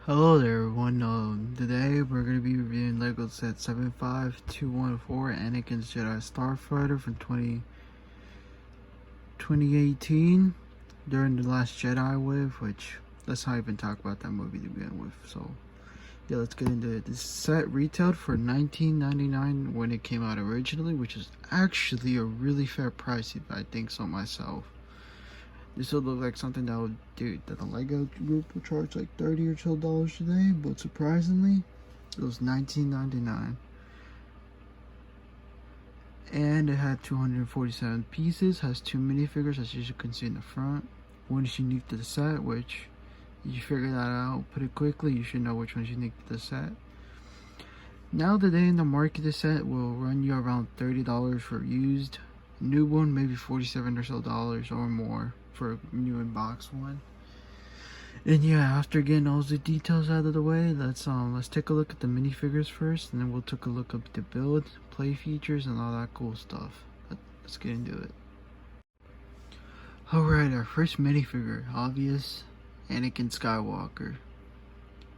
Hello there everyone, today we're going to be reviewing LEGO set 75214 Anakins Jedi Starfighter from 2018 during the last Jedi wave, which let's not even talk about that movie to begin with. So yeah, let's get into it. This set retailed for $19.99 when it came out originally, which is actually a really fair price if I think so myself. This would look like something that the Lego group would charge like $30 or so today, but surprisingly, it was $19.99. And it had 247 pieces, has 2 minifigures as you can see in the front. One is unique to the set, which you figure that out pretty quickly. You should know which one's unique to the set. Now today in the market, the set will run you around $30 for used. New one, maybe $47 or so or more for a new in-box one. And yeah, after getting all the details out of the way, let's take a look at the minifigures first, and then we'll take a look at the build, play features, and all that cool stuff. Let's get into it. Alright, our first minifigure, obvious, Anakin Skywalker.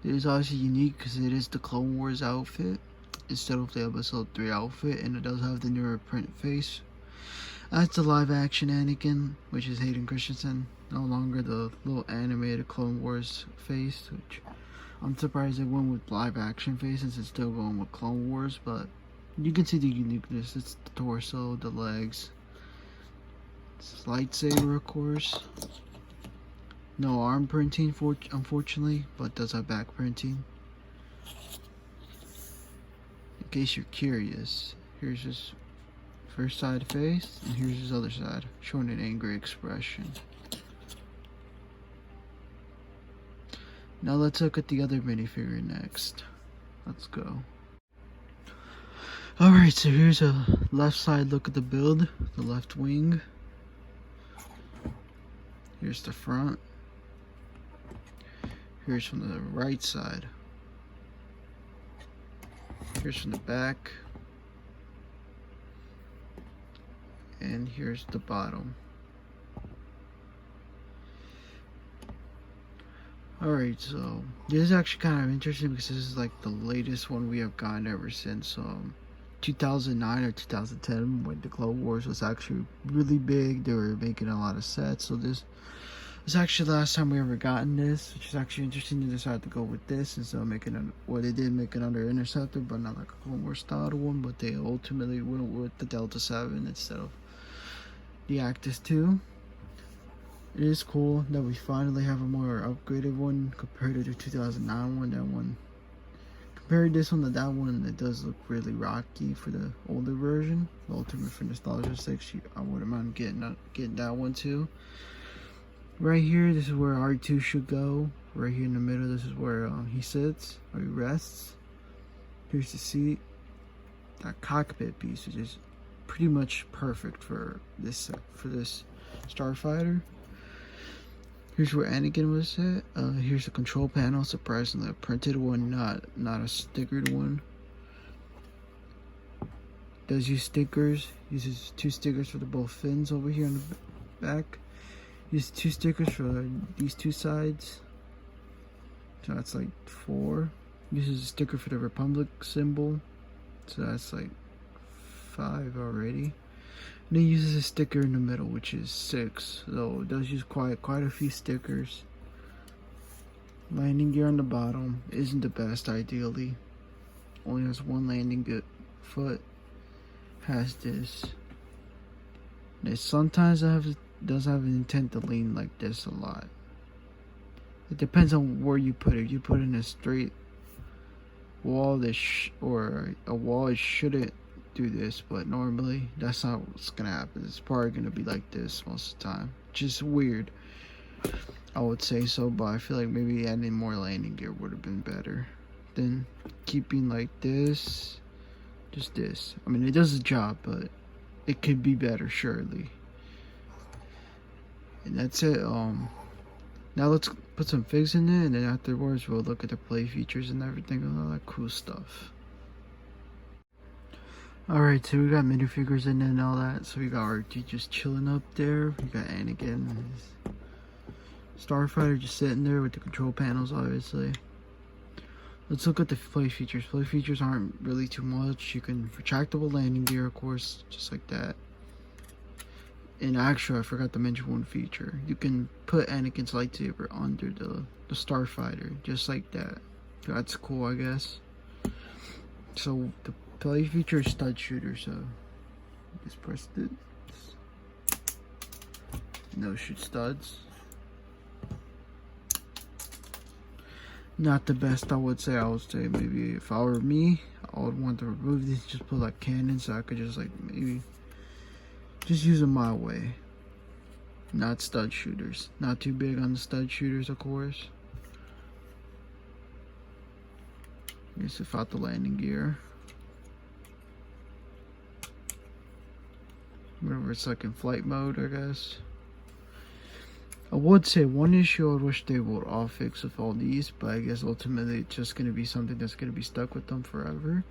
It is obviously unique because it is the Clone Wars outfit instead of the Episode 3 outfit, and it does have the newer print face. That's the live action Anakin, which is Hayden Christensen, no longer the little animated Clone Wars face, which I'm surprised they went with live action faces and still going with Clone Wars, but you can see the uniqueness. It's the torso, the legs, it's lightsaber of course. No arm printing unfortunately, but does have back printing. In case you're curious, here's his first side face, and here's his other side, showing an angry expression. Now let's look at the other minifigure next. Let's go. Alright, so here's a left side look at the build, the left wing. Here's the front. Here's from the right side. Here's from the back. And here's the bottom. Alright, so this is actually kind of interesting because this is like the latest one we have gotten ever since 2009 or 2010, when the Clone Wars was actually really big. They were making a lot of sets, so this is actually the last time we ever gotten this, which is actually interesting to decide to go with this instead of making it, well, they did make it under Interceptor, but not like a Clone Wars style one, but they ultimately went with the Delta 7 instead of the Actus 2. It is cool that we finally have a more upgraded one compared to the 2009 one. That one, compared this one to that one, it does look really rocky for the older version. Ultimate for nostalgia's sake, I wouldn't mind getting that one too. Right here, this is where R2 should go. Right here in the middle, this is where he sits or he rests. Here's the seat. That cockpit piece is just pretty much perfect for this Starfighter. Here's where Anakin was set. Here's the control panel. Surprisingly, a printed one, not a stickered one. Does use stickers. Uses 2 stickers for the both fins over here on the back. Uses 2 stickers for these 2 sides. So that's like 4. Uses a sticker for the Republic symbol. So that's like 5 already. And it uses a sticker in the middle, which is 6. So it does use quite a few stickers. Landing gear on the bottom isn't the best ideally. Only has 1 landing foot. Has this. And it sometimes does have an intent to lean like this a lot. It depends on where you put it. If you put it in a straight wall, or a wall, it shouldn't do this, but normally that's not what's gonna happen. It's probably gonna be like this most of the time. Just weird, I would say so, but I feel like maybe adding more landing gear would have been better than keeping like this. Just this. I mean, it does the job, but it could be better surely. And that's it. Now let's put some figs in it, and then afterwards we'll look at the play features and everything and all that cool stuff. Alright, so we got minifigures in it and all that. So we got R2 just chilling up there. We got Anakin and his Starfighter just sitting there with the control panels, obviously. Let's look at the play features. Play features aren't really too much. You can retractable landing gear, of course, just like that. And actually, I forgot to mention one feature. You can put Anakin's lightsaber under the Starfighter, just like that. That's cool, I guess. So the play feature is stud shooter. So just press it. No shoot studs. Not the best, I would say. I would say maybe if I were me, I would want to remove these, just put like cannons, so I could just like maybe just use them my way. Not stud shooters. Not too big on the stud shooters, of course. Just without the landing gear. Whatever, it's like in flight mode, I guess. I would say one issue I wish they would all fix with all these, but I guess ultimately it's just going to be something that's going to be stuck with them forever,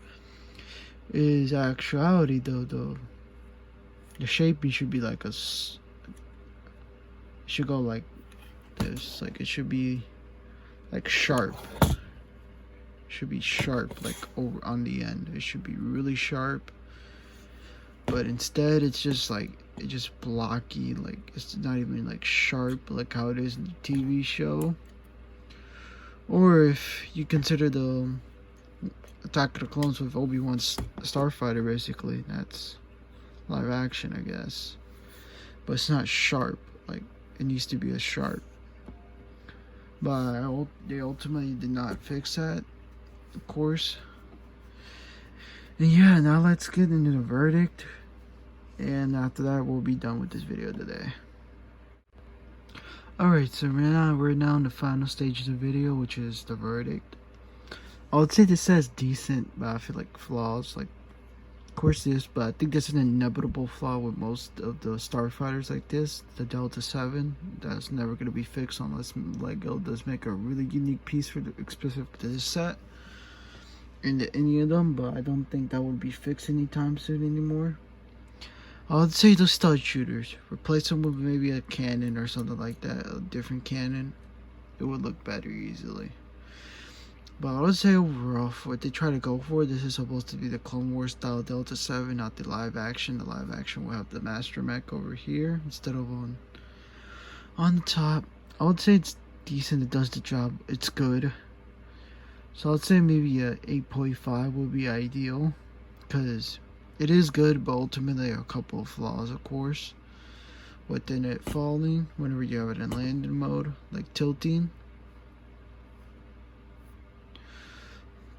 is actuality though. The shaping should be like it should go like this. Like it should be like sharp. It should be sharp, like over on the end. It should be really sharp. But instead it's just like, it's just blocky, like it's not even like sharp like how it is in the TV show. Or if you consider the Attack of the Clones with Obi-Wan's Starfighter, basically that's live action, I guess. But it's not sharp, like it needs to be a sharp. But they ultimately did not fix that, of course. And yeah, now let's get into the verdict. And after that, we'll be done with this video today. Alright, so we're now in the final stage of the video, which is the verdict. I would say this says decent, but I feel like flaws. Like, of course this, but I think this is an inevitable flaw with most of the Starfighters like this. The Delta 7, that's never going to be fixed unless LEGO does make a really unique piece for specific to this set. Into any of them, but I don't think that would be fixed anytime soon anymore. I would say the stud shooters. Replace them with maybe a cannon or something like that, a different cannon. It would look better easily. But I would say overall, for what they try to go for, this is supposed to be the Clone Wars style Delta 7, not the live action. The live action will have the Master Mech over here instead of on the top. I would say it's decent, it does the job, it's good. So I'd say maybe a 8.5 would be ideal, because it is good, but ultimately a couple of flaws, of course, within it falling whenever you have it in landing mode, like tilting.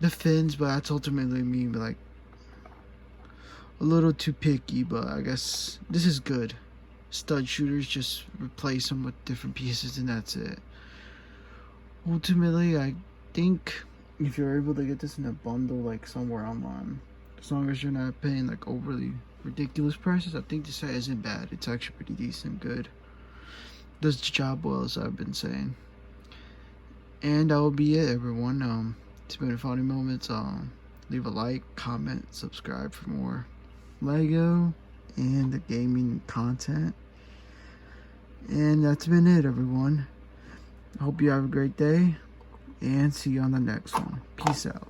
The fins, but that's ultimately me, like a little too picky, but I guess this is good. Stud shooters, just replace them with different pieces and that's it. Ultimately, I think if you're able to get this in a bundle, like somewhere online, as long as you're not paying like overly ridiculous prices, I think the set isn't bad. It's actually pretty decent, good. Does the job well, as I've been saying. And that will be it, everyone. It's been a funny moments. Leave a like, comment, subscribe for more LEGO and the gaming content. And that's been it, everyone. I hope you have a great day, and see you on the next one. Peace out.